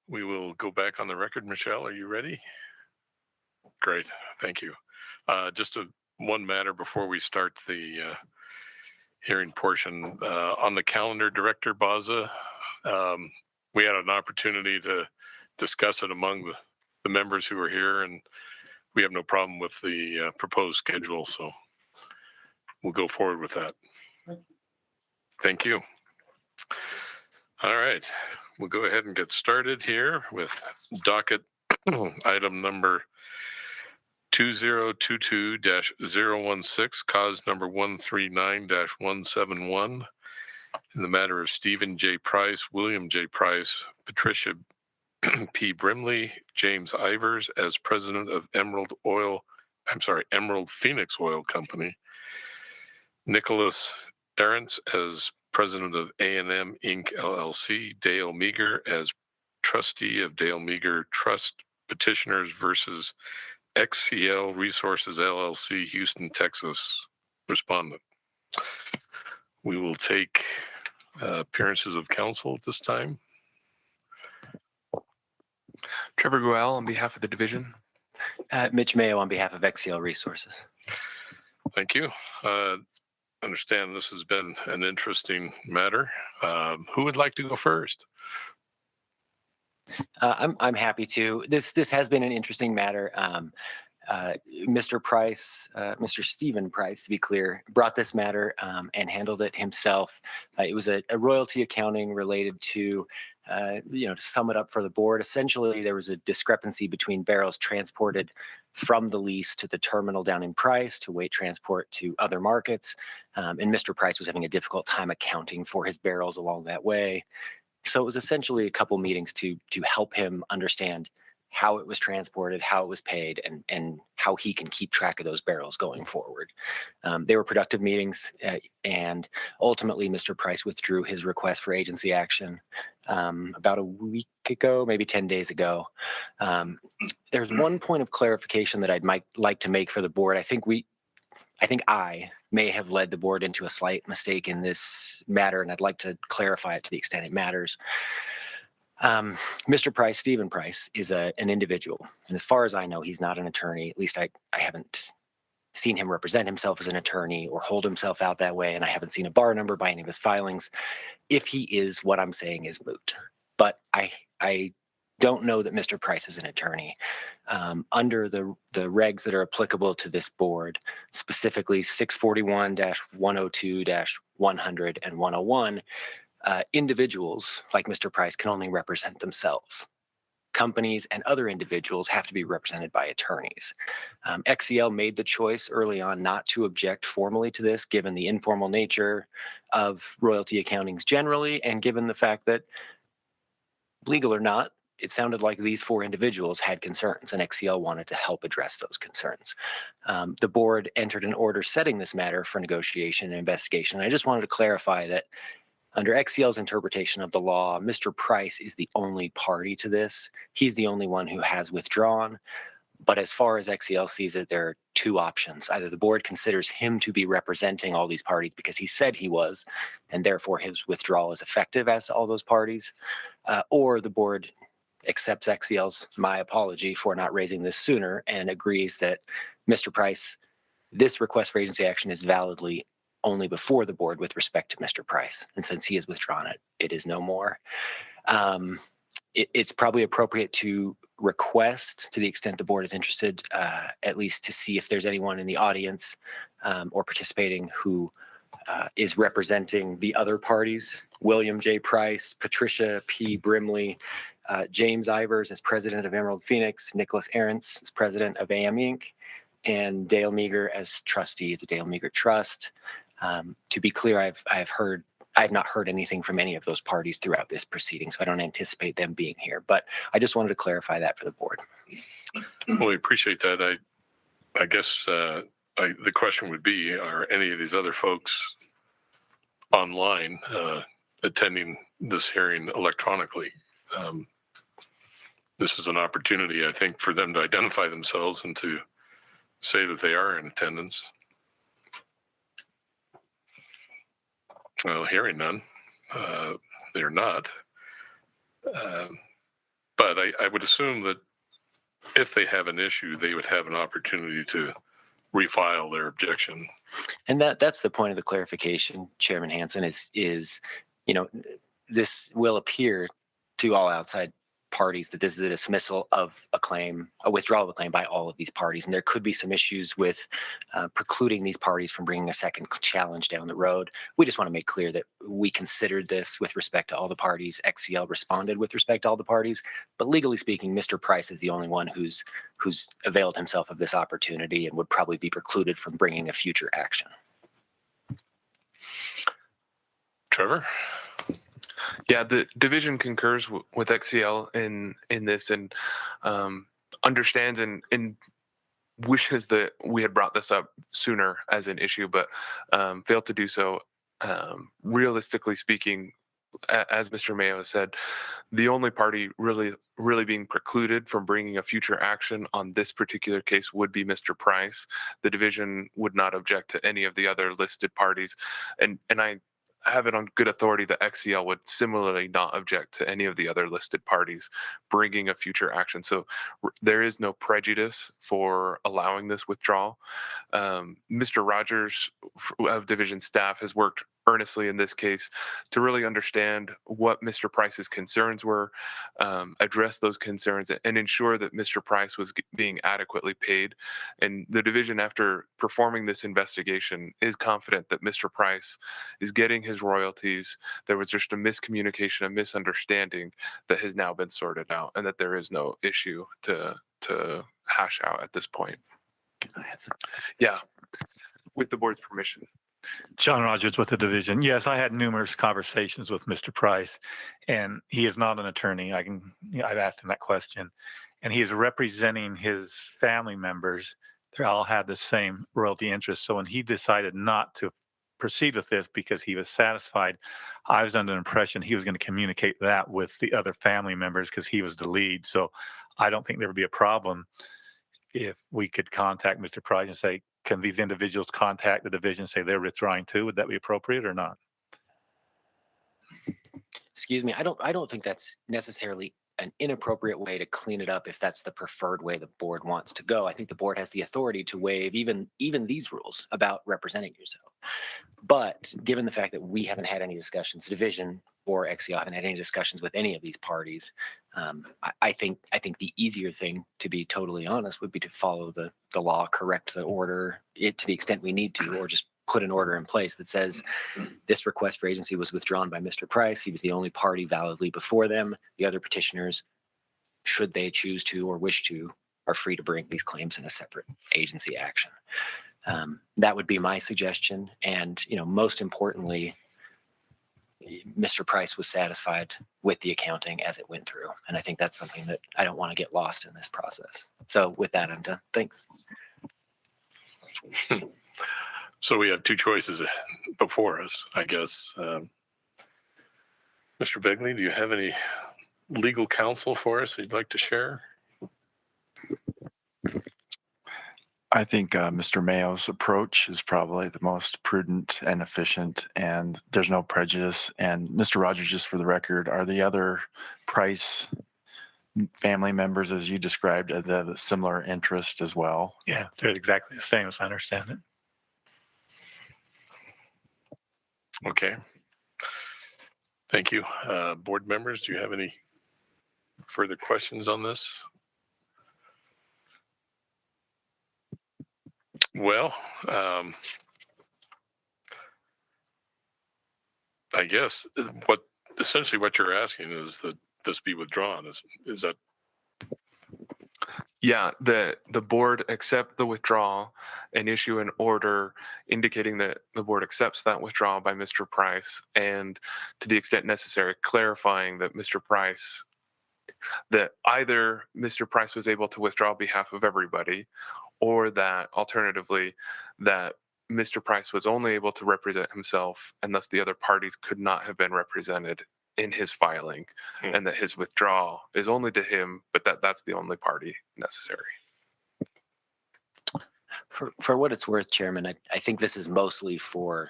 We will go back on the record. Michelle, are you ready? Great, thank you. Just one matter before we start the hearing portion. On the calendar, Director Baza, we had an opportunity to discuss it among the members who are here, and we have no problem with the proposed schedule, so we'll go forward with that. Thank you. All right, we'll go ahead and get started here with docket item number 2022-016, cause number 139-171, in the matter of Stephen J. Price, William J. Price, Patricia P. Brimley, James Ivers as president of Emerald Phoenix Oil Company, Nickolas Arentz as president of A&M Inc. LLC, Dale Meagher as trustee of Dale Meagher Trust Petitioners versus XCL Resources LLC, Houston, Texas. Respondent. We will take appearances of counsel at this time. Trevor Gual on behalf of the division. Mitch Mayo on behalf of XCL Resources. Thank you. Understand this has been an interesting matter. Who would like to go first? I'm happy to. This has been an interesting matter. Mr. Price, Mr. Stephen Price, to be clear, brought this matter and handled it himself. It was a royalty accounting related to, to sum it up for the board. Essentially, there was a discrepancy between barrels transported from the lease to the terminal down in Price to weight transport to other markets. And Mr. Price was having a difficult time accounting for his barrels along that way. So it was essentially a couple meetings to help him understand how it was transported, how it was paid, and how he can keep track of those barrels going forward. They were productive meetings, and ultimately Mr. Price withdrew his request for agency action about a week ago, maybe 10 days ago. There's one point of clarification that I'd like to make for the board. I think I may have led the board into a slight mistake in this matter, and I'd like to clarify it to the extent it matters. Mr. Price, Stephen Price, is an individual. And as far as I know, he's not an attorney. At least I haven't seen him represent himself as an attorney or hold himself out that way. And I haven't seen a bar number by any of his filings. If he is, what I'm saying is moot. But I don't know that Mr. Price is an attorney. Under the regs that are applicable to this board, specifically 641-102-100 and 101, individuals like Mr. Price can only represent themselves. Companies and other individuals have to be represented by attorneys. XCL made the choice early on not to object formally to this, given the informal nature of royalty accountings generally, and given the fact that, legal or not, it sounded like these four individuals had concerns, and XCL wanted to help address those concerns. The board entered an order setting this matter for negotiation and investigation. And I just wanted to clarify that under XCL's interpretation of the law, Mr. Price is the only party to this. He's the only one who has withdrawn. But as far as XCL sees it, there are two options. Either the board considers him to be representing all these parties because he said he was, and therefore his withdrawal is effective as to all those parties, or the board accepts my apology for not raising this sooner and agrees that Mr. Price, this request for agency action is validly only before the board with respect to Mr. Price. And since he has withdrawn it, it is no more. It's probably appropriate to request, to the extent the board is interested, at least to see if there's anyone in the audience or participating who is representing the other parties. William J. Price, Patricia P. Brimley, James Ivers as president of Emerald Phoenix, Nickolas Arentz as president of A.m. Inc., and Dale Meagher as trustee of the Dale Meagher Trust. To be clear, I've not heard anything from any of those parties throughout this proceeding, so I don't anticipate them being here. But I just wanted to clarify that for the board. Well, we appreciate that. I guess the question would be, are any of these other folks online attending this hearing electronically? This is an opportunity, I think, for them to identify themselves and to say that they are in attendance. Well, hearing none, they're not. But I would assume that if they have an issue, they would have an opportunity to refile their objection. And that's the point of the clarification, Chairman Hansen, is, you know, this will appear to all outside parties that this is a dismissal of a claim, a withdrawal of a claim by all of these parties. And there could be some issues with precluding these parties from bringing a second challenge down the road. We just want to make clear that we considered this with respect to all the parties. XCL responded with respect to all the parties. But legally speaking, Mr. Price is the only one who's availed himself of this opportunity and would probably be precluded from bringing a future action. Trevor? Yeah, the division concurs with XCL in this, and understands and wishes that we had brought this up sooner as an issue, but failed to do so. Realistically speaking, as Mr. Mayo said, the only party really being precluded from bringing a future action on this particular case would be Mr. Price. The division would not object to any of the other listed parties, and I have it on good authority that XCL would similarly not object to any of the other listed parties bringing a future action. So there is no prejudice for allowing this withdrawal. Mr. Rogers of division staff has worked earnestly in this case to really understand what Mr. Price's concerns were, address those concerns, and ensure that Mr. Price was being adequately paid. And the division, after performing this investigation, is confident that Mr. Price is getting his royalties. There was just a miscommunication, a misunderstanding that has now been sorted out, and that there is no issue to hash out at this point. Yeah, with the board's permission. John Rogers with the division. Yes, I had numerous conversations with Mr. Price, and he is not an attorney. I've asked him that question, and he is representing his family members. They all had the same royalty interest. So when he decided not to proceed with this because he was satisfied, I was under the impression he was going to communicate that with the other family members because he was the lead. So I don't think there would be a problem if we could contact Mr. Price and say, can these individuals contact the division and say they're withdrawing too? Would that be appropriate or not? Excuse me, I don't think that's necessarily an inappropriate way to clean it up if that's the preferred way the board wants to go. I think the board has the authority to waive even these rules about representing yourself. But given the fact that we haven't had any discussions, the division or XCL haven't had any discussions with any of these parties, I think the easier thing, to be totally honest, would be to follow the law, correct the order to the extent we need to, or just put an order in place that says this request for agency was withdrawn by Mr. Price. He was the only party validly before them. The other petitioners, should they choose to or wish to, are free to bring these claims in a separate agency action. That would be my suggestion. And, most importantly, Mr. Price was satisfied with the accounting as it went through. And I think that's something that I don't want to get lost in this process. So with that, I'm done. Thanks. So we have two choices before us, I guess. Mr. Begley, do you have any legal counsel for us you'd like to share? I think Mr. Mayo's approach is probably the most prudent and efficient, and there's no prejudice. And Mr. Rogers, just for the record, are the other Price family members, as you described, the similar interest as well? Yeah, they're exactly the same as I understand it. Okay. Thank you. Board members, do you have any further questions on this? Well, I guess essentially what you're asking is that this be withdrawn. Is that? Yeah, the board accept the withdrawal and issue an order indicating that the board accepts that withdrawal by Mr. Price, and to the extent necessary, clarifying that that either Mr. Price was able to withdraw on behalf of everybody, or that alternatively that Mr. Price was only able to represent himself, and thus the other parties could not have been represented in his filing, and that his withdrawal is only to him, but that's the only party necessary. For what it's worth, Chairman, I think this is mostly for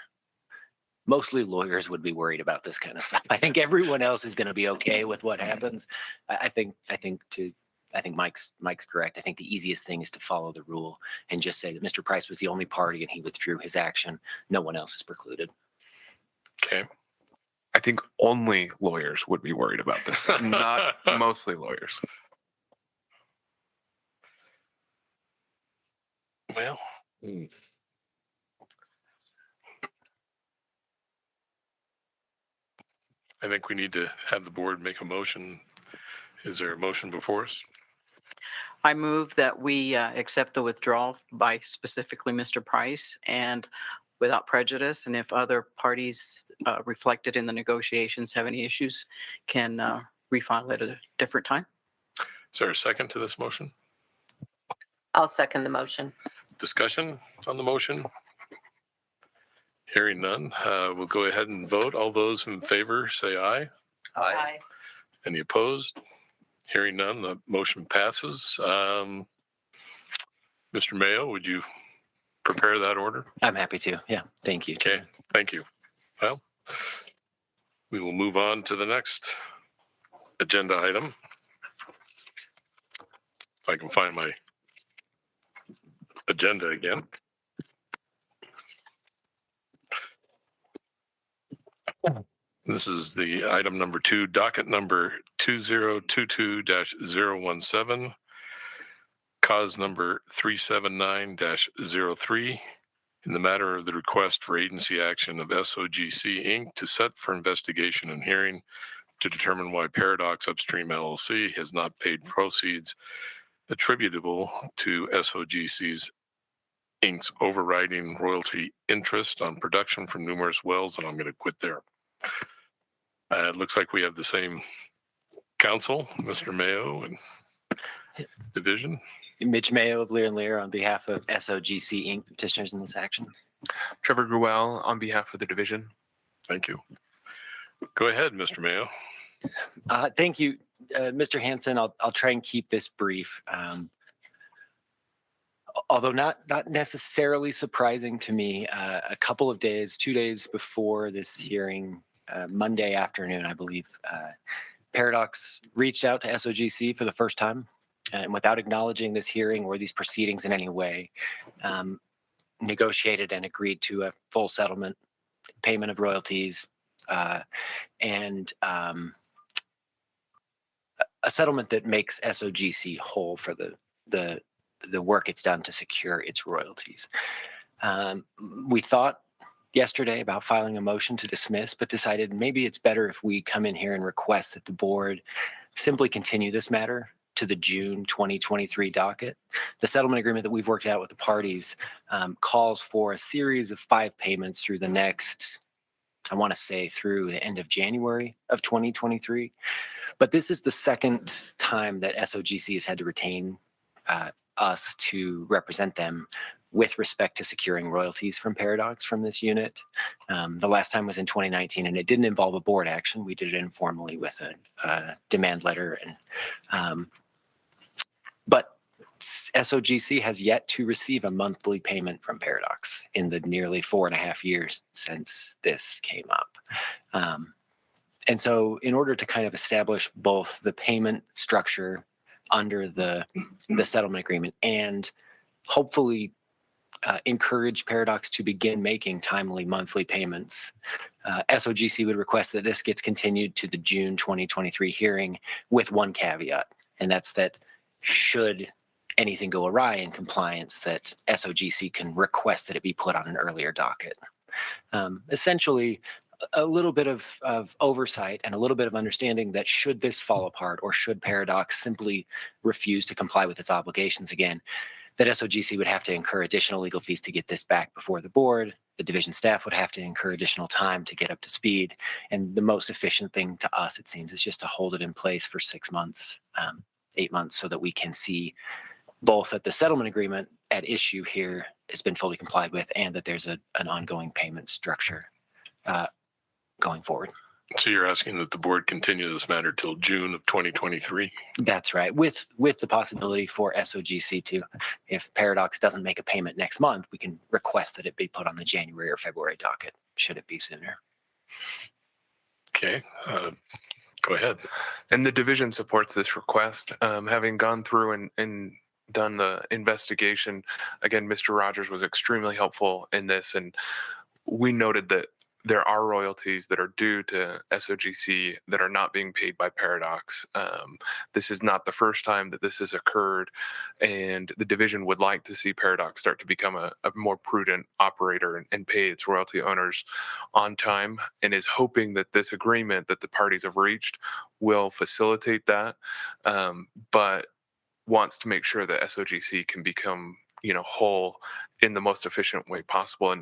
mostly lawyers would be worried about this kind of stuff. I think everyone else is going to be okay with what happens. I think Mike's correct. I think the easiest thing is to follow the rule and just say that Mr. Price was the only party and he withdrew his action. No one else is precluded. Okay. I think only lawyers would be worried about this, not mostly lawyers. Well, I think we need to have the board make a motion. Is there a motion before us? I move that we accept the withdrawal by specifically Mr. Price and without prejudice. And if other parties reflected in the negotiations have any issues, can refile at a different time. Is there a second to this motion? I'll second the motion. Discussion on the motion? Hearing none, we'll go ahead and vote. All those in favor say aye. Aye. Any opposed? Hearing none, the motion passes. Mr. Mayo, would you prepare that order? I'm happy to. Yeah. Thank you. Okay, thank you. Well, we will move on to the next agenda item. If I can find my agenda again. This is the item number 2, docket number 2022-017, cause number 379-03, in the matter of the request for agency action of SOGC Inc. to set for investigation and hearing to determine why Paradox Upstream LLC has not paid proceeds attributable to SOGC's Inc.'s overriding royalty interest on production from numerous wells, and I'm going to quit there. It looks like we have the same counsel, Mr. Mayo and division. Mitch Mayo of Lear & Lear on behalf of SOGC Inc., petitioners in this action. Trevor Gruelle on behalf of the division. Thank you. Go ahead, Mr. Mayo. Thank you, Mr. Hansen. I'll try and keep this brief. Although not necessarily surprising to me, a couple of days, 2 days before this hearing, Monday afternoon, I believe, Paradox reached out to SOGC for the first time, and without acknowledging this hearing or these proceedings in any way, negotiated and agreed to a full settlement, payment of royalties, and a settlement that makes SOGC whole for the work it's done to secure its royalties. We thought yesterday about filing a motion to dismiss, but decided maybe it's better if we come in here and request that the board simply continue this matter to the June 2023 docket. The settlement agreement that we've worked out with the parties calls for a series of 5 payments through the next, I want to say through the end of January of 2023. But this is the second time that SOGC has had to retain us to represent them with respect to securing royalties from Paradox from this unit. The last time was in 2019, and it didn't involve a board action. We did it informally with a demand letter. But SOGC has yet to receive a monthly payment from Paradox in the nearly 4.5 years since this came up. And so in order to kind of establish both the payment structure under the settlement agreement and hopefully encourage Paradox to begin making timely monthly payments, SOGC would request that this gets continued to the June 2023 hearing with one caveat, and that's that should anything go awry in compliance, that SOGC can request that it be put on an earlier docket. Essentially, a little bit of oversight and a little bit of understanding that should this fall apart or should Paradox simply refuse to comply with its obligations again, that SOGC would have to incur additional legal fees to get this back before the board. The division staff would have to incur additional time to get up to speed. And the most efficient thing to us, it seems, is just to hold it in place for 6 months, 8 months, so that we can see both that the settlement agreement at issue here has been fully complied with and that there's an ongoing payment structure going forward. So you're asking that the board continue this matter till June of 2023? That's right, with the possibility for SOGC to, if Paradox doesn't make a payment next month, we can request that it be put on the January or February docket. should it be sooner. Okay, go ahead. And the division supports this request. Having gone through and done the investigation, again, Mr. Rogers was extremely helpful in this, and we noted that there are royalties that are due to SOGC that are not being paid by Paradox. This is not the first time that this has occurred, and the division would like to see Paradox start to become a more prudent operator and pay its royalty owners on time, and is hoping that this agreement that the parties have reached will facilitate that, but wants to make sure that SOGC can become, whole in the most efficient way possible,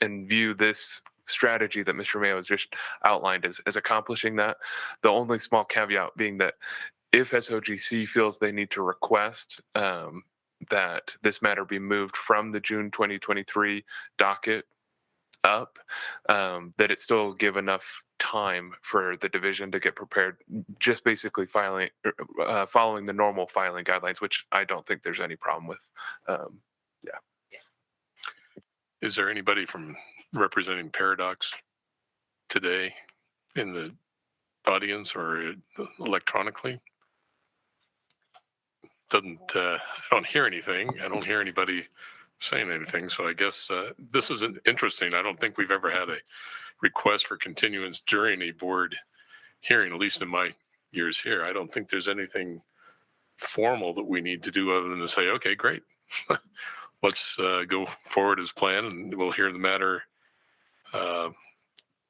and view this strategy that Mr. Mayo has just outlined as accomplishing that. The only small caveat being that if SOGC feels they need to request that this matter be moved from the June 2023 docket up, that it still give enough time for the division to get prepared, just basically following the normal filing guidelines, which I don't think there's any problem with. Is there anybody from representing Paradox today in the audience or electronically? I don't hear anything. I don't hear anybody saying anything. So I guess this is interesting. I don't think we've ever had a request for continuance during a board hearing, at least in my years here. I don't think there's anything formal that we need to do other than to say, okay, great. Let's go forward as planned, and we'll hear the matter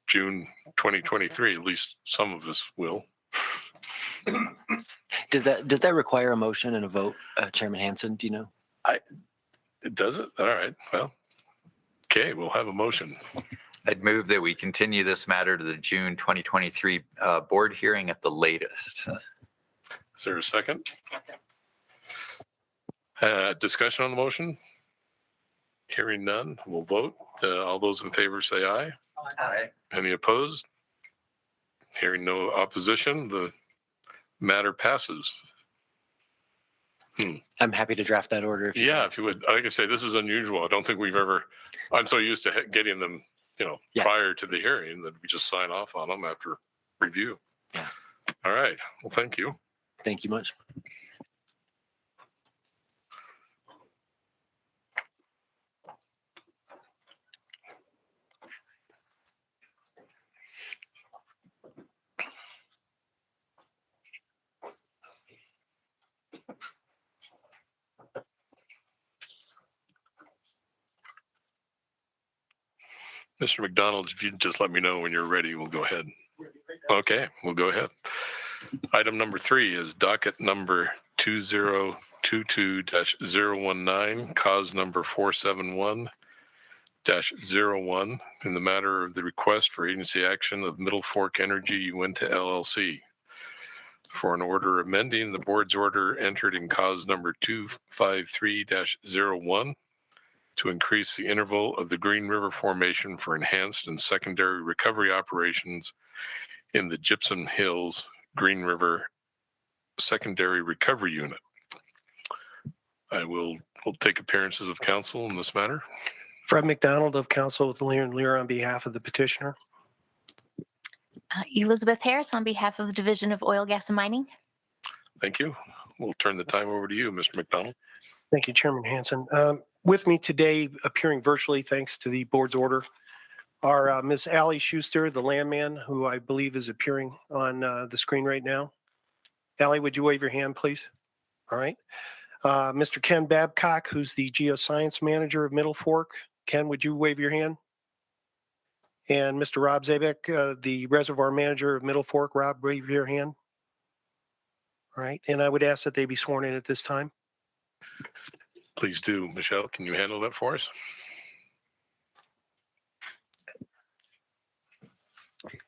June 2023. At least some of us will. Does that require a motion and a vote, Chairman Hansen? Do you know? Does it? All right. Well, okay, we'll have a motion. I'd move that we continue this matter to the June 2023 board hearing at the latest. Is there a second? Discussion on the motion? Hearing none, we'll vote. All those in favor say aye. Aye. Any opposed? Hearing no opposition, the matter passes. I'm happy to draft that order. Yeah, if you would. Like I say, this is unusual. I don't think we've ever, I'm so used to getting them, Yeah. prior to the hearing that we just sign off on them after review. Yeah. All right. Well, thank you. Thank you much. Mr. McDonald, if you'd just let me know when you're ready, we'll go ahead. Okay, we'll go ahead. Item number 3 is docket number 2022-019, cause number 471-01, in the matter of the request for agency action of Middle Fork Energy Uinta LLC for an order amending the board's order entered in cause number 253-01 to increase the interval of the Green River Formation for enhanced and secondary recovery operations in the Gypsum Hills Green River Secondary Recovery Unit. We'll take appearances of counsel in this matter. Fred McDonald of Counsel with Lear and Lear on behalf of the petitioner. Elizabeth Harris on behalf of the Division of Oil, Gas, and Mining. Thank you. We'll turn the time over to you, Mr. McDonald. Thank you, Chairman Hansen. With me today, appearing virtually thanks to the board's order, are Ms. Allie Schuster, the landman, who I believe is appearing on the screen right now. Allie, would you wave your hand, please? All right. Mr. Ken Babcock, who's the geoscience manager of Middle Fork. Ken, would you wave your hand? And Mr. Rob Zabek, the reservoir manager of Middle Fork. Rob, wave your hand. All right. And I would ask that they be sworn in at this time. Please do. Michelle, can you handle that for us?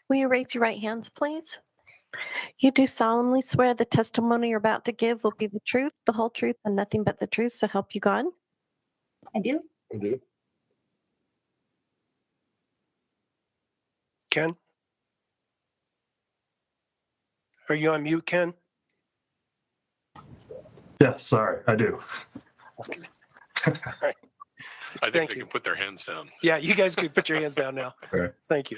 Will you raise your right hands, please? You do solemnly swear the testimony you're about to give will be the truth, the whole truth, and nothing but the truth, so help you God? I do. I do. Ken? Are you on mute, Ken? Yeah, sorry, I do. Okay. All right. I think Thank they you. can put their hands down. Yeah, you guys can put your hands down now. Okay. Thank you.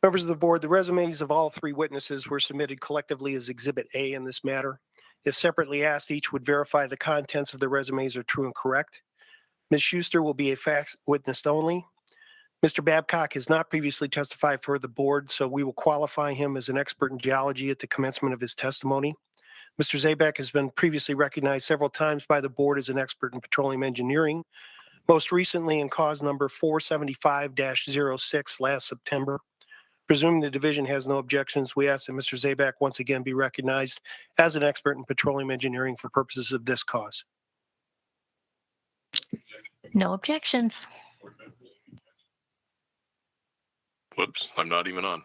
Members of the board, the resumes of all three witnesses were submitted collectively as Exhibit A in this matter. If separately asked, each would verify the contents of the resumes are true and correct. Ms. Schuster will be a fact witness only. Mr. Babcock has not previously testified for the board, so we will qualify him as an expert in geology at the commencement of his testimony. Mr. Zabak has been previously recognized several times by the board as an expert in petroleum engineering, most recently in cause number 475-06 last September. Presuming the division has no objections, we ask that Mr. Zabak once again be recognized as an expert in petroleum engineering for purposes of this cause. No objections. Whoops, I'm not even on.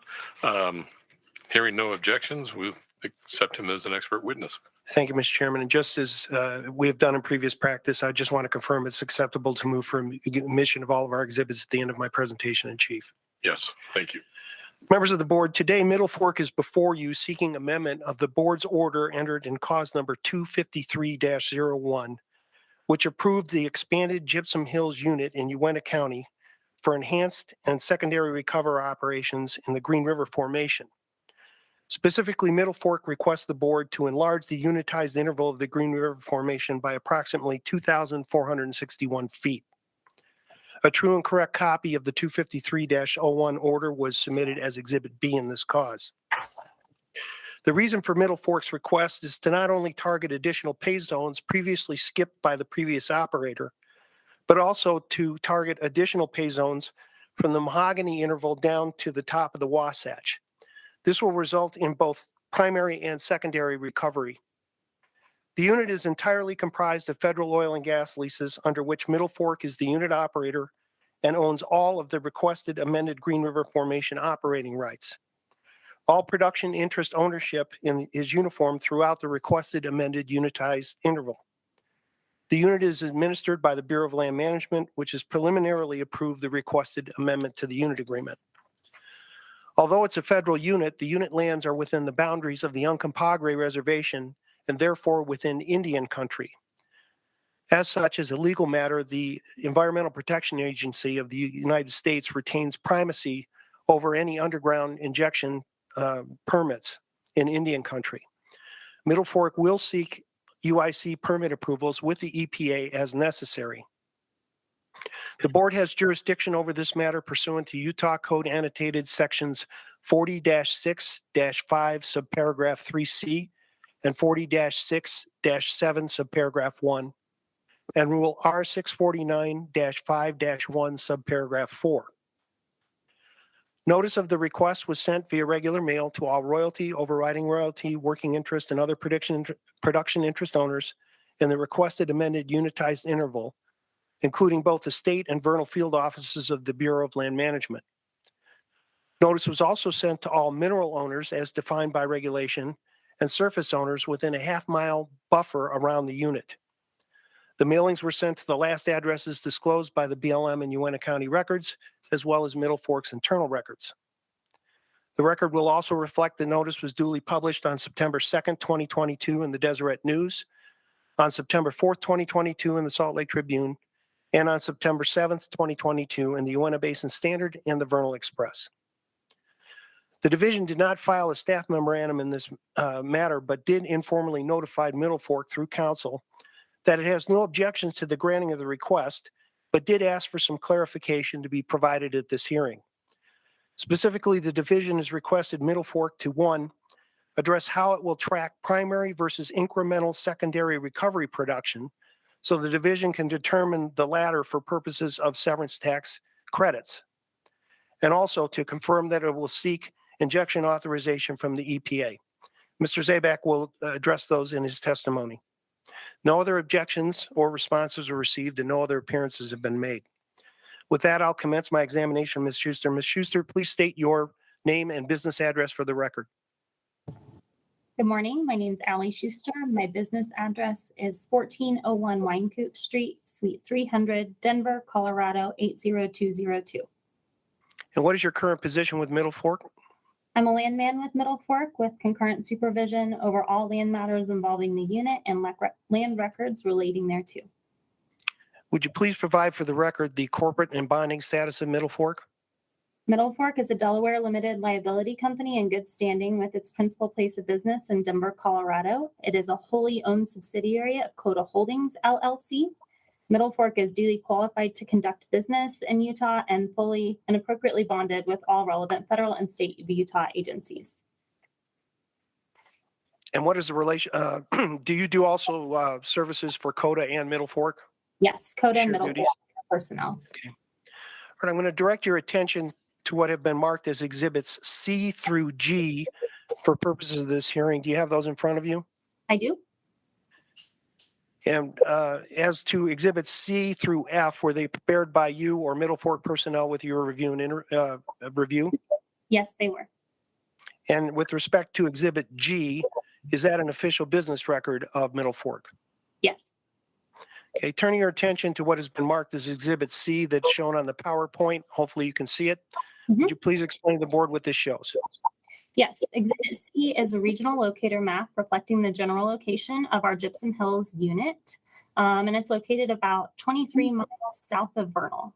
Hearing no objections, we accept him as an expert witness. Thank you, Mr. Chairman. And just as we have done in previous practice, I just want to confirm it's acceptable to move for admission of all of our exhibits at the end of my presentation in chief. Yes, thank you. Members of the board, today Middle Fork is before you seeking amendment of the board's order entered in cause number 253-01, which approved the expanded Gypsum Hills unit in Uintah County for enhanced and secondary recovery operations in the Green River Formation. Specifically, Middle Fork requests the board to enlarge the unitized interval of the Green River Formation by approximately 2,461 feet. A true and correct copy of the 253-01 order was submitted as Exhibit B in this cause. The reason for Middle Fork's request is to not only target additional pay zones previously skipped by the previous operator, but also to target additional pay zones from the Mahogany interval down to the top of the Wasatch. This will result in both primary and secondary recovery. The unit is entirely comprised of federal oil and gas leases under which Middle Fork is the unit operator and owns all of the requested amended Green River Formation operating rights. All production interest ownership is uniform throughout the requested amended unitized interval. The unit is administered by the Bureau of Land Management, which has preliminarily approved the requested amendment to the unit agreement. Although it's a federal unit, the unit lands are within the boundaries of the Uncompahgre Reservation and therefore within Indian country. As such, as a legal matter, the Environmental Protection Agency of the United States retains primacy over any underground injection permits in Indian country. Middle Fork will seek UIC permit approvals with the EPA as necessary. The board has jurisdiction over this matter pursuant to Utah Code annotated sections 40-6-5 subparagraph 3C and 40-6-7 subparagraph 1 and Rule R649-5-1 subparagraph 4. Notice of the request was sent via regular mail to all royalty, overriding royalty, working interest, and other production interest owners in the requested amended unitized interval, including both the state and vernal field offices of the Bureau of Land Management. Notice was also sent to all mineral owners as defined by regulation and surface owners within a half-mile buffer around the unit. The mailings were sent to the last addresses disclosed by the BLM and Uintah County records, as well as Middle Fork's internal records. The record will also reflect the notice was duly published on September 2nd, 2022 in the Deseret News, on September 4th, 2022 in the Salt Lake Tribune, and on September 7th, 2022 in the Uintah Basin Standard and the Vernal Express. The division did not file a staff memorandum in this matter, but did informally notify Middle Fork through counsel that it has no objections to the granting of the request, but did ask for some clarification to be provided at this hearing. Specifically, the division has requested Middle Fork to, 1, address how it will track primary versus incremental secondary recovery production so the division can determine the latter for purposes of severance tax credits, and also to confirm that it will seek injection authorization from the EPA. Mr. Zabak will address those in his testimony. No other objections or responses are received and no other appearances have been made. With that, I'll commence my examination, Ms. Schuster. Ms. Schuster, please state your name and business address for the record. Good morning. My name is Allie Schuster. My business address is 1401 Winecoop Street, Suite 300, Denver, Colorado 80202. And what is your current position with Middle Fork? I'm a landman with Middle Fork with concurrent supervision over all land matters involving the unit and land records relating thereto. Would you please provide for the record the corporate and bonding status of Middle Fork? Middle Fork is a Delaware limited liability company in good standing with its principal place of business in Denver, Colorado. It is a wholly owned subsidiary of Coda Holdings, LLC. Middle Fork is duly qualified to conduct business in Utah and fully and appropriately bonded with all relevant federal and state of Utah agencies. And what is the relation? Do you do also services for Coda and Middle Fork? Yes, Coda and Shared Middle duties? Fork personnel. All right, I'm going to direct your attention to what have been marked as exhibits C through G for purposes of this hearing. Do you have those in front of you? I do. And as to exhibits C through F, were they prepared by you or Middle Fork personnel with your review and review? Yes, they were. And with respect to exhibit G, is that an official business record of Middle Fork? Yes. Okay, turning your attention to what has been marked as exhibit C that's shown on the PowerPoint. Hopefully you can see it. Would you please explain to the board what this shows? Yes, Exhibit C is a regional locator map reflecting the general location of our Gypsum Hills unit. And it's located about 23 miles south of Vernal.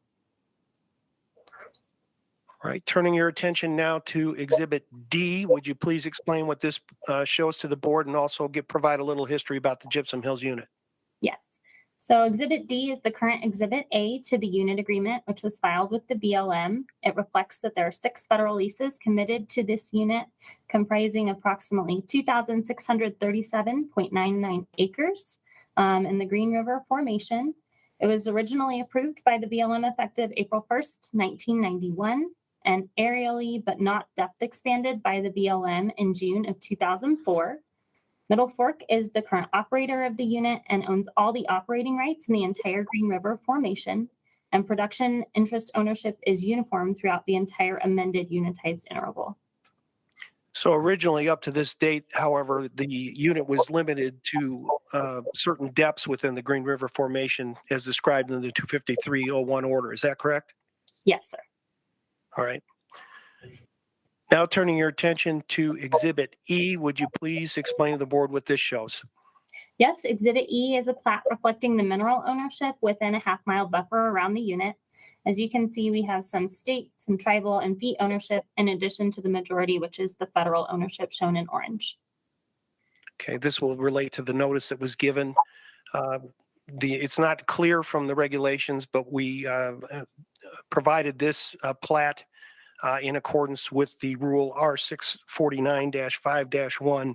All right, turning your attention now to exhibit D, would you please explain what this shows to the board and also provide a little history about the Gypsum Hills unit? Yes. So Exhibit D is the current Exhibit A to the unit agreement, which was filed with the BLM. It reflects that there are 6 federal leases committed to this unit, comprising approximately 2,637.99 acres in the Green River Formation. It was originally approved by the BLM effective April 1st, 1991, and aerially but not depth expanded by the BLM in June of 2004. Middle Fork is the current operator of the unit and owns all the operating rights in the entire Green River Formation, and production interest ownership is uniform throughout the entire amended unitized interval. So originally up to this date, however, the unit was limited to certain depths within the Green River Formation as described in the 253-01 order. Is that correct? Yes, sir. All right. Now turning your attention to Exhibit E, would you please explain to the board what this shows? Yes, Exhibit E is a plat reflecting the mineral ownership within a half-mile buffer around the unit. As you can see, we have some state, some tribal, and fee ownership in addition to the majority, which is the federal ownership shown in orange. Okay, this will relate to the notice that was given. It's not clear from the regulations, but we provided this plat in accordance with the rule R649-5-1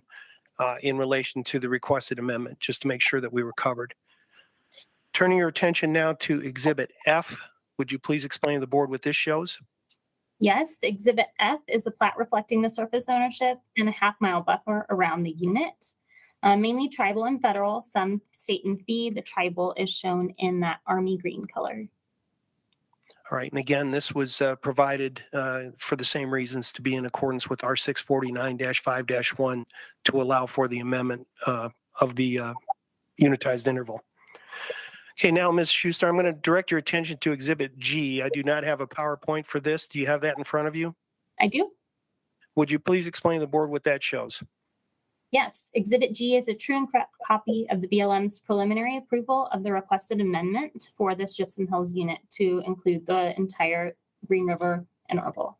in relation to the requested amendment, just to make sure that we were covered. Turning your attention now to Exhibit F, would you please explain to the board what this shows? Yes, Exhibit F is a plat reflecting the surface ownership and a half-mile buffer around the unit. Mainly tribal and federal, some state and fee. The tribal is shown in that army green color. All right, and again, this was provided for the same reasons to be in accordance with R649-5-1 to allow for the amendment of the unitized interval. Okay, now, Ms. Schuster, I'm going to direct your attention to Exhibit G. I do not have a PowerPoint for this. Do you have that in front of you? I do. Would you please explain to the board what that shows? Yes, Exhibit G is a true and correct copy of the BLM's preliminary approval of the requested amendment for this Gypsum Hills unit to include the entire Green River interval.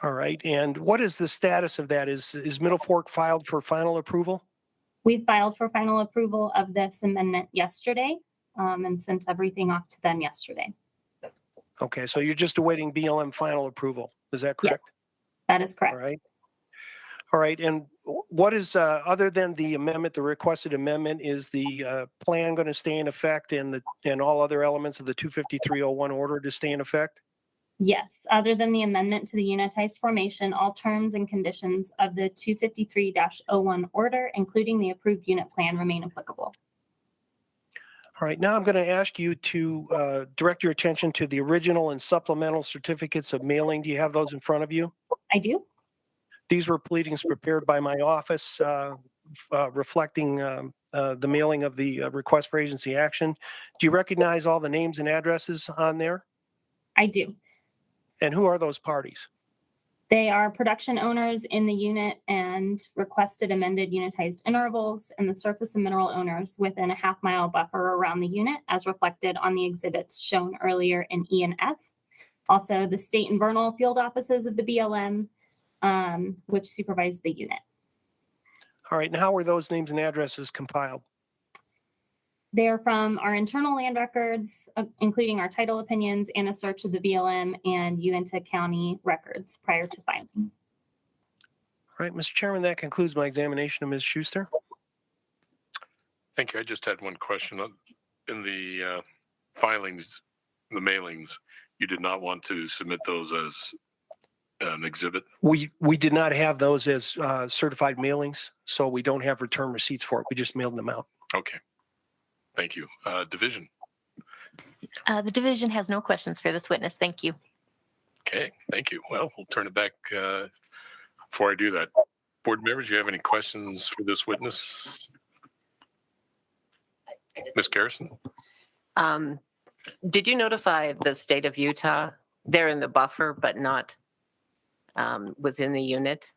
All right, and what is the status of that? Is Middle Fork filed for final approval? We filed for final approval of this amendment yesterday and sent everything off to them yesterday. Okay, so you're just awaiting BLM final approval. Is that correct? Yes, that is correct. All right. All right, and what is, other than the amendment, the requested amendment, is the plan going to stay in effect and all other elements of the 253-01 order to stay in effect? Yes, other than the amendment to the unitized formation, all terms and conditions of the 253-01 order, including the approved unit plan, remain applicable. All right, now I'm going to ask you to direct your attention to the original and supplemental certificates of mailing. Do you have those in front of you? I do. These were pleadings prepared by my office reflecting the mailing of the request for agency action. Do you recognize all the names and addresses on there? I do. And who are those parties? They are production owners in the unit and requested amended unitized intervals, and the surface and mineral owners within a half-mile buffer around the unit, as reflected on the exhibits shown earlier in E and F. Also, the state and vernal field offices of the BLM, which supervise the unit. All right, and how were those names and addresses compiled? They are from our internal land records, including our title opinions and a search of the BLM and Uintah County records prior to filing. All right, Mr. Chairman, that concludes my examination of Ms. Schuster. Thank you. I just had one question. In the filings, the mailings, you did not want to submit those as an exhibit? We did not have those as certified mailings, so we don't have return receipts for it. We just mailed them out. Okay. Thank you. Division. The division has no questions for this witness. Thank you. Okay. Thank you. Well, we'll turn it back before I do that. Board members, do you have any questions for this witness? Ms. Garrison? Did you notify the state of Utah? They're in the buffer, but not within the unit.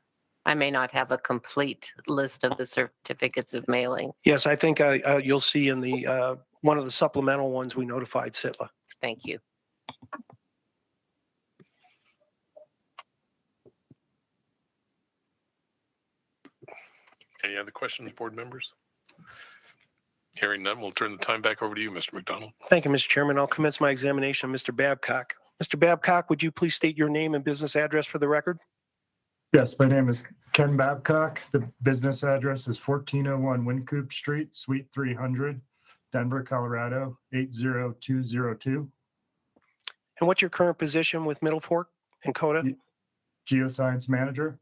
I may not have a complete list of the certificates of mailing. Yes, I think you'll see in the one of the supplemental ones we notified Sitla. Thank you. Any other questions, board members? Hearing none, we'll turn the time back over to you, Mr. McDonald. Thank you, Mr. Chairman. I'll commence my examination of Mr. Babcock. Mr. Babcock, would you please state your name and business address for the record? Yes, my name is Ken Babcock. The business address is 1401 Wincoop Street, Suite 300, Denver, Colorado, 80202. And what's your current position with Middle Fork and CODA? Geoscience manager.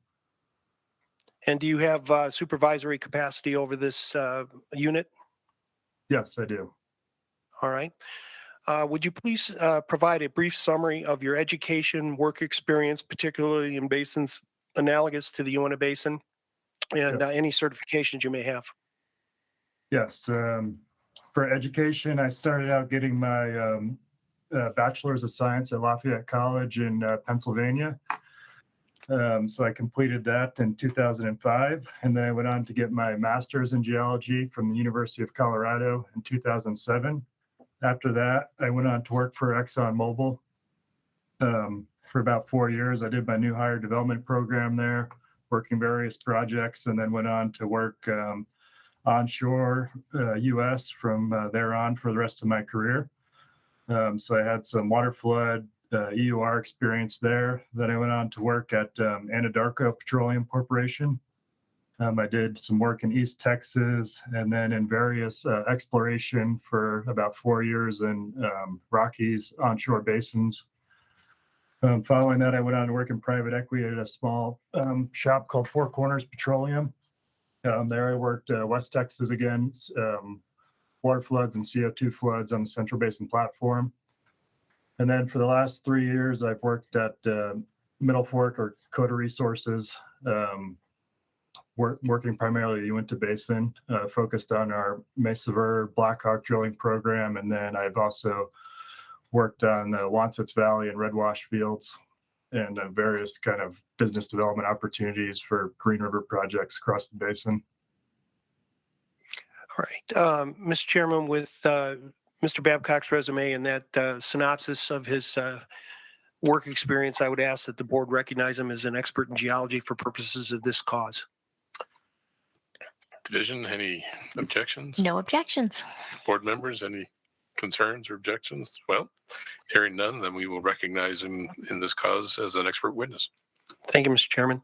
And do you have supervisory capacity over this unit? Yes, I do. All right. Would you please provide a brief summary of your education, work experience, particularly in basins analogous to the Uintah Basin, and any certifications you may have? Yes. For education, I started out getting my bachelor's of science at Lafayette College in Pennsylvania. So I completed that in 2005, and then I went on to get my master's in geology from the University of Colorado in 2007. After that, I went on to work for ExxonMobil for about 4 years. I did my new hire development program there, working various projects, and then went on to work onshore U.S. from there on for the rest of my career. So I had some water flood EUR experience there. Then I went on to work at Anadarko Petroleum Corporation. I did some work in East Texas and then in various exploration for about 4 years in Rockies onshore basins. Following that, I went on to work in private equity at a small shop called Four Corners Petroleum. There I worked West Texas again, water floods and CO2 floods on the Central Basin Platform. And then for the last 3 years, I've worked at Middle Fork or CODA Resources, working primarily the Uintah Basin, focused on our Mesa Verde Blackhawk drilling program. And then I've also worked on the Wansitz Valley and Red Wash fields and various kind of business development opportunities for Green River projects across the basin. All right. Mr. Chairman, with Mr. Babcock's resume and that synopsis of his work experience, I would ask that the board recognize him as an expert in geology for purposes of this cause. Division, any objections? No objections. Board members, any concerns or objections? Well, hearing none, then we will recognize him in this cause as an expert witness. Thank you, Mr. Chairman.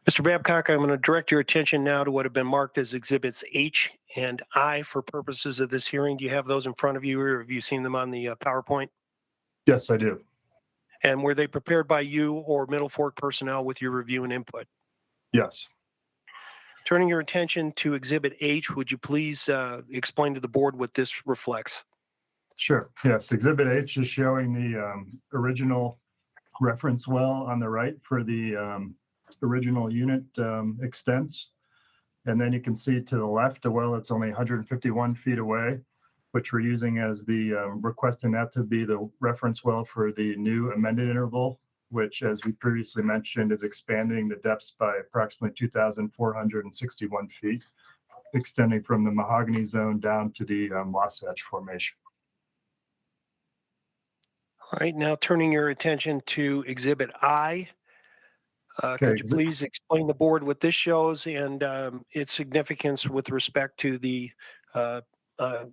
Mr. Babcock, I'm going to direct your attention now to what have been marked as Exhibits H and I for purposes of this hearing. Do you have those in front of you, or have you seen them on the PowerPoint? Yes, I do. And were they prepared by you or Middle Fork personnel with your review and input? Yes. Turning your attention to Exhibit H, would you please explain to the board what this reflects? Sure. Yes. Exhibit H is showing the original reference well on the right for the original unit extents. And then you can see to the left a well that's only 151 feet away, which we're using as the requesting that to be the reference well for the new amended interval which, as we previously mentioned, is expanding the depths by approximately 2,461 feet, extending from the Mahogany Zone down to the Wasatch Formation. All right, now turning your attention to Exhibit I. Could you please explain the board what this shows and its significance with respect to the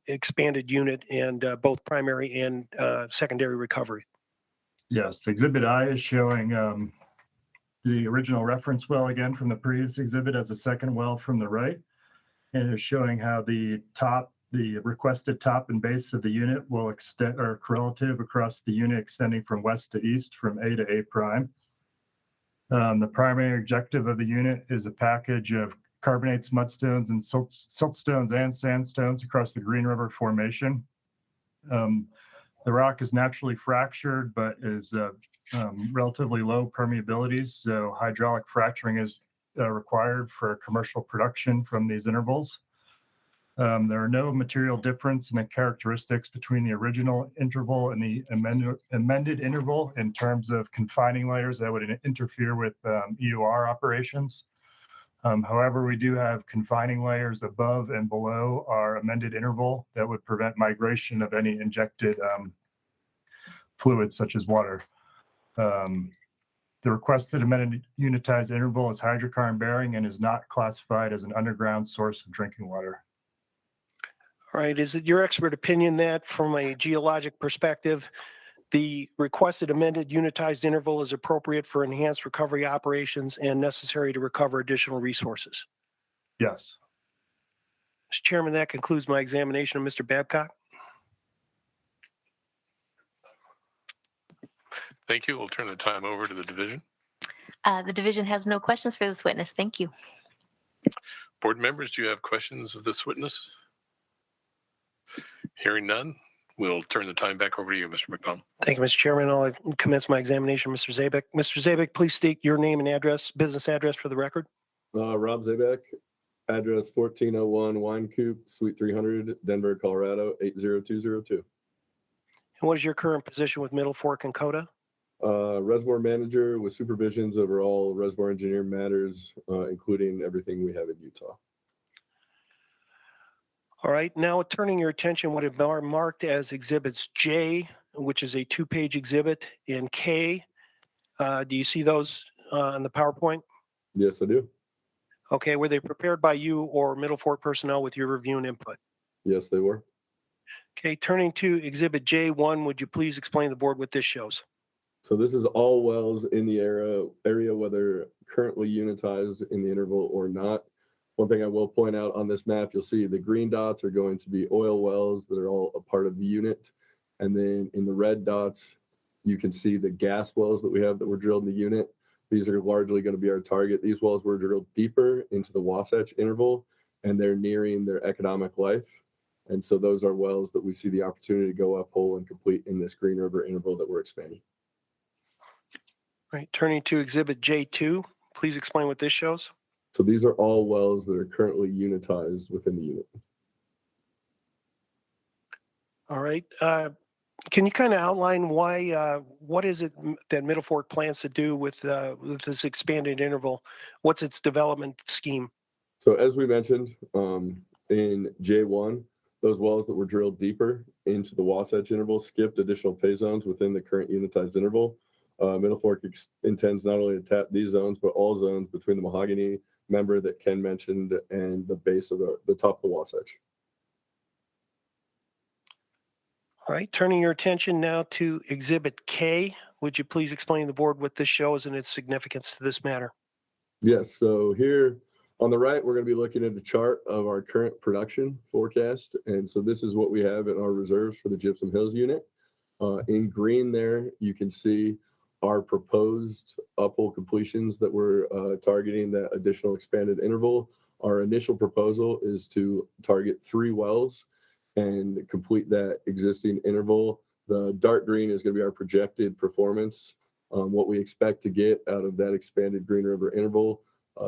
expanded unit and both primary and secondary recovery? Yes, Exhibit I is showing the original reference well again from the previous exhibit as a second well from the right. And is showing how the requested top and base of the unit will extend or correlative across the unit extending from west to east from A to A prime. The primary objective of the unit is a package of carbonates, mudstones, and siltstones and sandstones across the Green River Formation. The rock is naturally fractured, but is relatively low permeability, so hydraulic fracturing is required for commercial production from these intervals. There are no material difference in the characteristics between the original interval and the amended interval in terms of confining layers that would interfere with EUR operations. However, we do have confining layers above and below our amended interval that would prevent migration of any injected fluids such as water. The requested amended unitized interval is hydrocarbon bearing and is not classified as an underground source of drinking water. All right, is it your expert opinion that from a geologic perspective, the requested amended unitized interval is appropriate for enhanced recovery operations and necessary to recover additional resources? Yes. Mr. Chairman, that concludes my examination of Mr. Babcock. Thank you. We'll turn the time over to the division. The division has no questions for this witness. Thank you. Board members, do you have questions of this witness? Hearing none, we'll turn the time back over to you, Mr. McDonald. Thank you, Mr. Chairman. I'll commence my examination, Mr. Zabek. Mr. Zabek, please state your name and address, business address for the record. Rob Zabek, address 1401 Wine Coop, Suite 300, Denver, Colorado, 80202. And what is your current position with Middle Fork and Coda? Reservoir manager with supervisions over all reservoir engineering matters, including everything we have in Utah. All right, now turning your attention, what are marked as exhibits J, which is a 2-page exhibit, and K. Do you see those on the PowerPoint? Yes, I do. Okay, were they prepared by you or Middle Fork personnel with your review and input? Yes, they were. Okay, turning to exhibit J1, would you please explain to the board what this shows? So this is all wells in the area, whether currently unitized in the interval or not. One thing I will point out on this map, you'll see the green dots are going to be oil wells that are all a part of the unit. And then in the red dots, you can see the gas wells that we have that were drilled in the unit. These are largely going to be our target. These wells were drilled deeper into the Wasatch interval, and they're nearing their economic life. And so those are wells that we see the opportunity to go uphole and complete in this Green River interval that we're expanding. All right, turning to exhibit J2, please explain what this shows. So these are all wells that are currently unitized within the unit. All right. Can you kind of outline why, what is it that Middle Fork plans to do with this expanded interval? What's its development scheme? So as we mentioned, in J1, those wells that were drilled deeper into the Wasatch interval skipped additional pay zones within the current unitized interval. Middle Fork intends not only to tap these zones, but all zones between the Mahogany member that Ken mentioned and the base of the top of the Wasatch. All right, turning your attention now to exhibit K, would you please explain to the board what this shows and its significance to this matter? Yes, so here on the right, we're going to be looking at the chart of our current production forecast. And so this is what we have in our reserves for the Gypsum Hills unit. In green there, you can see our proposed uphole completions that we're targeting that additional expanded interval. Our initial proposal is to target 3 wells and complete that existing interval. The dark green is going to be our projected performance, what we expect to get out of that expanded Green River interval.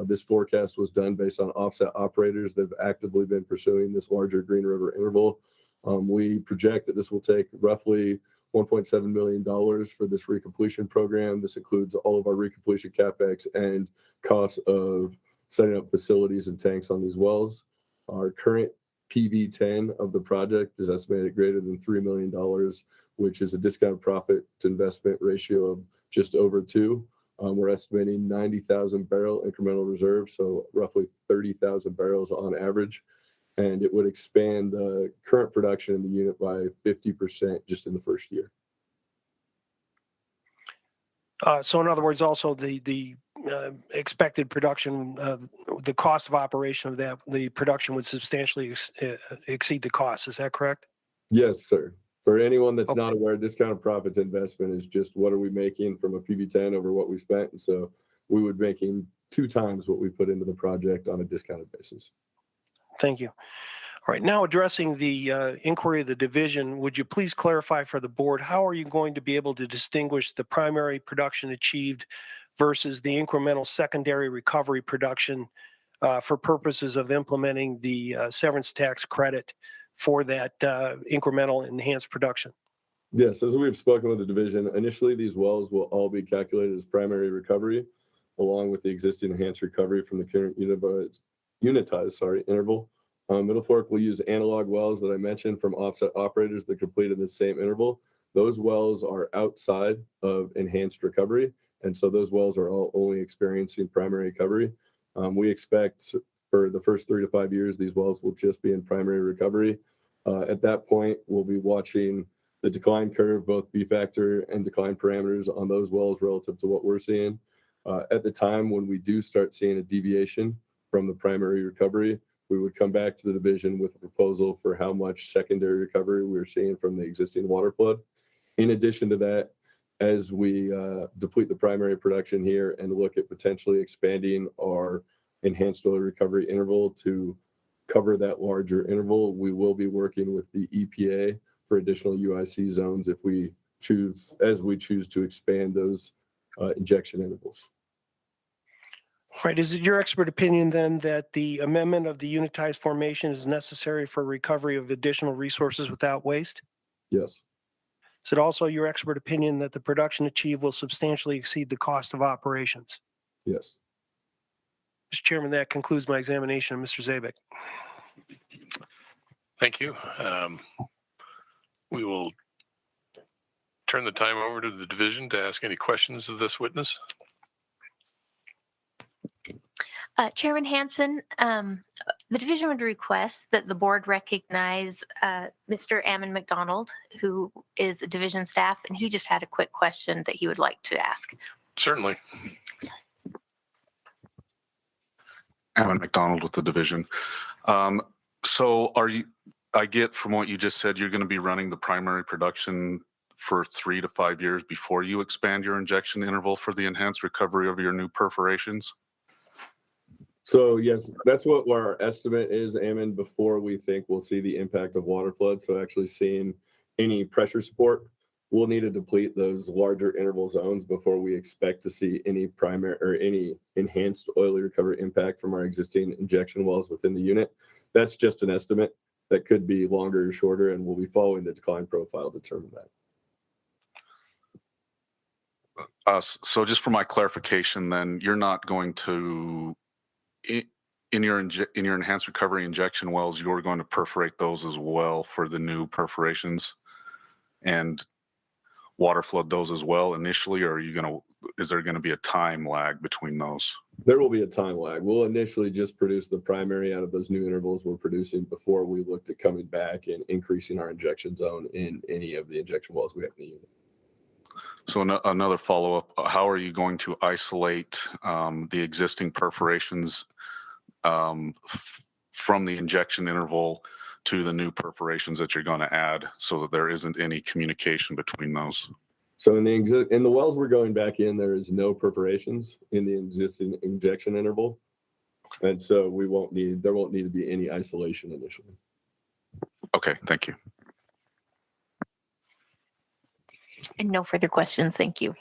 This forecast was done based on offset operators that have actively been pursuing this larger Green River interval. We project that this will take roughly $1.7 million for this recompletion program. This includes all of our recompletion CapEx and costs of setting up facilities and tanks on these wells. Our current PV10 of the project is estimated greater than $3 million, which is a discounted profit to investment ratio of just over 2. We're estimating 90,000 barrel incremental reserve, so roughly 30,000 barrels on average. And it would expand the current production in the unit by 50% just in the first year. So in other words, also the expected production, the cost of operation of that, the production would substantially exceed the cost. Is that correct? Yes, sir. For anyone that's Okay. not aware, discounted profit to investment is just what are we making from a PV10 over what we spent. And so we would be making 2 times what we put into the project on a discounted basis. Thank you. All right, now addressing the inquiry of the division, would you please clarify for the board, how are you going to be able to distinguish the primary production achieved versus the incremental secondary recovery production for purposes of implementing the severance tax credit for that incremental enhanced production? Yes, as we've spoken with the division, initially these wells will all be calculated as primary recovery, along with the existing enhanced recovery from the current unitized interval. Middle Fork will use analog wells that I mentioned from offset operators that completed the same interval. Those wells are outside of enhanced recovery, and so those wells are all only experiencing primary recovery. We expect for the first 3 to 5 years, these wells will just be in primary recovery. At that point, we'll be watching the decline curve, both B factor and decline parameters on those wells relative to what we're seeing. At the time when we do start seeing a deviation from the primary recovery, we would come back to the division with a proposal for how much secondary recovery we were seeing from the existing water flood. In addition to that, as we deplete the primary production here and look at potentially expanding our enhanced oil recovery interval to cover that larger interval, we will be working with the EPA for additional UIC zones if we choose to expand those injection intervals. All right, is it your expert opinion then that the amendment of the unitized formation is necessary for recovery of additional resources without waste? Yes. Is it also your expert opinion that the production achieved will substantially exceed the cost of operations? Yes. Mr. Chairman, that concludes my examination of Mr. Zabik. Thank you. We will turn the time over to the division to ask any questions of this witness. Chairman Hansen, the division would request that the board recognize Mr. Ammon McDonald, who is a division staff, and he just had a quick question that he would like to ask. Certainly. Ammon McDonald with the division. So I get from what you just said, you're going to be running the primary production for 3 to 5 years before you expand your injection interval for the enhanced recovery of your new perforations? So yes, that's what our estimate is, Ammon, before we think we'll see the impact of water flood. So actually seeing any pressure support, we'll need to deplete those larger interval zones before we expect to see any primary or any enhanced oily recovery impact from our existing injection wells within the unit. That's just an estimate. That could be longer or shorter, and we'll be following the decline profile to determine that. So just for my clarification, then you're not going to, in your enhanced recovery injection wells, you're going to perforate those as well for the new perforations and water flood those as well initially, or is there going to be a time lag between those? There will be a time lag. We'll initially just produce the primary out of those new intervals we're producing before we looked at coming back and increasing our injection zone in any of the injection wells we have in the unit. So another follow-up, how are you going to isolate the existing perforations from the injection interval to the new perforations that you're going to add so that there isn't any communication between those? So in the wells we're going back in, there is no perforations in the existing injection interval. And so there won't need to be any isolation initially. Okay, thank you. And no further questions. Thank you.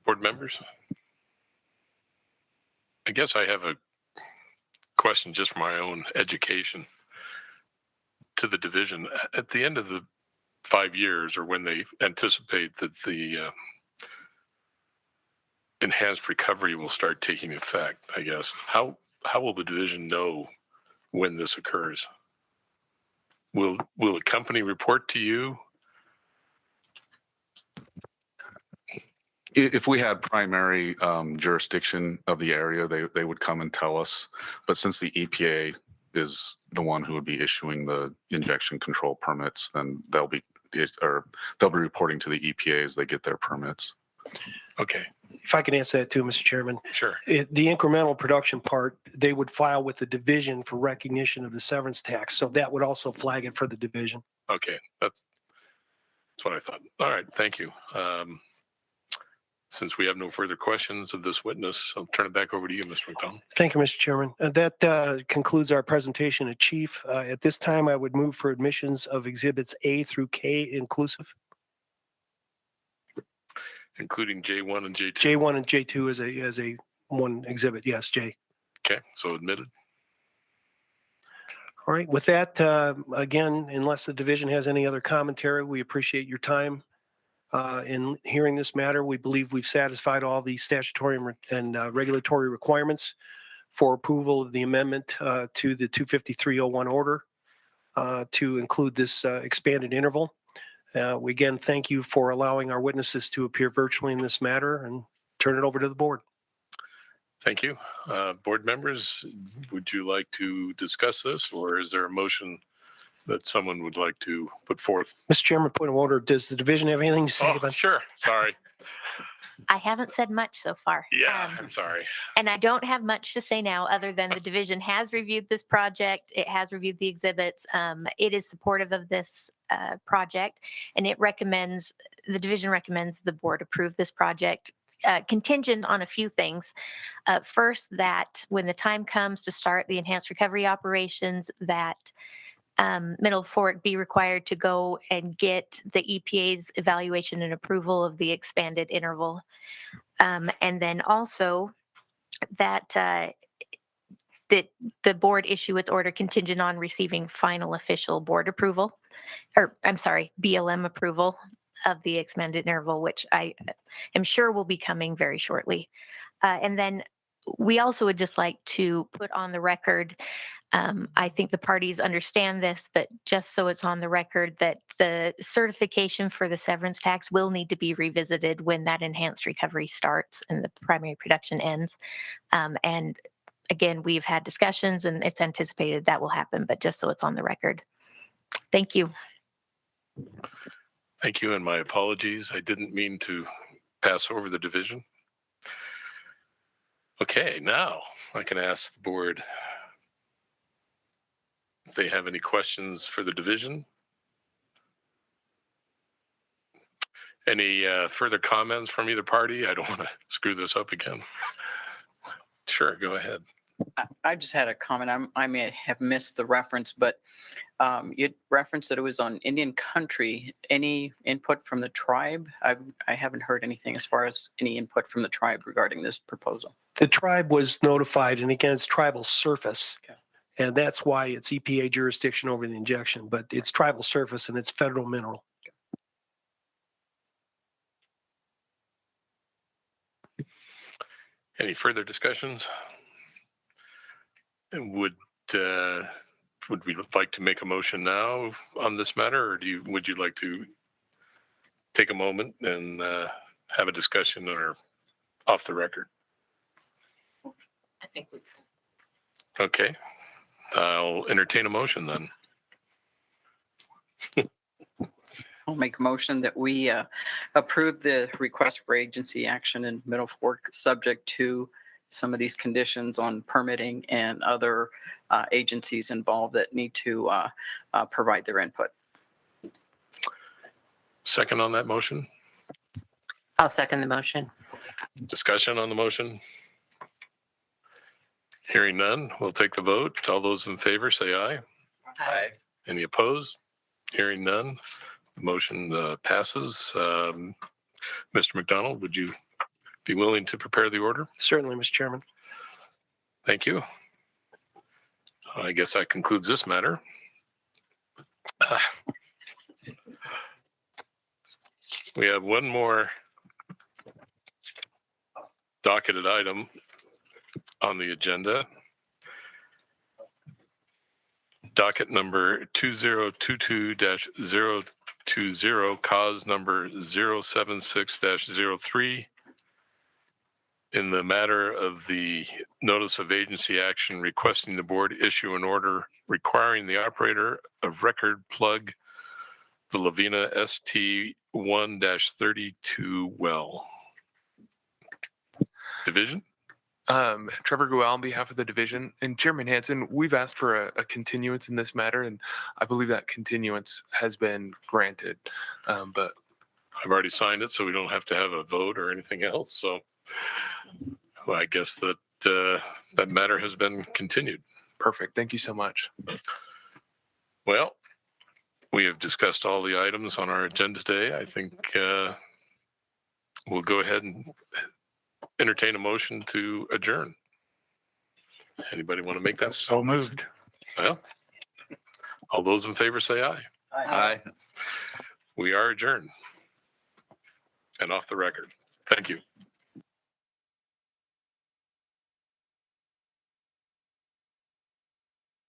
Board members? I guess I have a question just for my own education to the division. At the end of the 5 years or when they anticipate that the enhanced recovery will start taking effect, I guess. How will the division know when this occurs? Will a company report to you? If we had primary jurisdiction of the area, they would come and tell us. But since the EPA is the one who would be issuing the injection control permits, then they'll be reporting to the EPA as they get their permits. Okay, If I can answer that too, Mr. Chairman. sure. The incremental production part, they would file with the division for recognition of the severance tax. So that would also flag it for the division. Okay, that's what I thought. All right, thank you. Since we have no further questions of this witness, I'll turn it back over to you, Mr. McDonald. Thank you, Mr. Chairman. That concludes our presentation of Chief. At this time, I would move for admissions of exhibits A through K inclusive. Including J1 and J2. J1 and J2 as a one exhibit. Yes, J. Okay, so admitted. All right. With that, again, unless the division has any other commentary, we appreciate your time in hearing this matter. We believe we've satisfied all the statutory and regulatory requirements for approval of the amendment to the 25301 order to include this expanded interval. We again thank you for allowing our witnesses to appear virtually in this matter and turn it over to the board. Thank you. Board members, would you like to discuss this, or is there a motion that someone would like to put forth? Mr. Chairman, point of order. Does the division have anything to say about? Sure. Sorry. I haven't said much so far. Yeah, I'm sorry. And I don't have much to say now other than the division has reviewed this project. It has reviewed the exhibits. It is supportive of this project, and the division recommends the board approve this project contingent on a few things. First, that when the time comes to start the enhanced recovery operations, that Middle Fork be required to go and get the EPA's evaluation and approval of the expanded interval. And then also that that the board issue its order contingent on receiving final official board approval, or I'm sorry, BLM approval of the expanded interval, which I am sure will be coming very shortly. And then we also would just like to put on the record, I think the parties understand this, but just so it's on the record, that the certification for the severance tax will need to be revisited when that enhanced recovery starts and the primary production ends. And again, we've had discussions and it's anticipated that will happen, but just so it's on the record. Thank you. Thank you, and my apologies. I didn't mean to pass over the division. Okay, now I can ask the board if they have any questions for the division. Any further comments from either party? I don't want to screw this up again. Sure, go ahead. I just had a comment. I may have missed the reference, but you referenced that it was on Indian country. Any input from the tribe? I haven't heard anything as far as any input from the tribe regarding this proposal. The tribe was notified, and again, it's tribal surface. Okay. And that's why it's EPA jurisdiction over the injection, but it's tribal surface and it's federal mineral. Any further discussions? And would we like to make a motion now on this matter, or would you like to take a moment and have a discussion or off the record? I think we Okay, I'll entertain a motion then. I'll make a motion that we approve the request for agency action in Middle Fork, subject to some of these conditions on permitting and other agencies involved that need to provide their input. Second on that motion? I'll second the motion. Discussion on the motion? Hearing none, we'll take the vote. All those in favor say aye. Aye. Any opposed? Hearing none, the motion passes. Mr. McDonald, would you be willing to prepare the order? Certainly, Mr. Chairman. Thank you. I guess that concludes this matter. We have one more docketed item on the agenda. Docket number 2022-020, cause number 076-03. In the matter of the notice of agency action requesting the board issue an order requiring the operator of record plug the Lavina ST1-32 well. Division? Trevor Gual on behalf of the division. And Chairman Hansen, we've asked for a continuance in this matter, and I believe that continuance has been granted. But I've already signed it, so we don't have to have a vote or anything else. So well, I guess that that matter has been continued. perfect. Thank you so much. Well, we have discussed all the items on our agenda today. I think we'll go ahead and entertain a motion to adjourn. Anybody want to make that? So moved. Well, all those in favor say aye. Aye. We are adjourned and off the record. Thank you.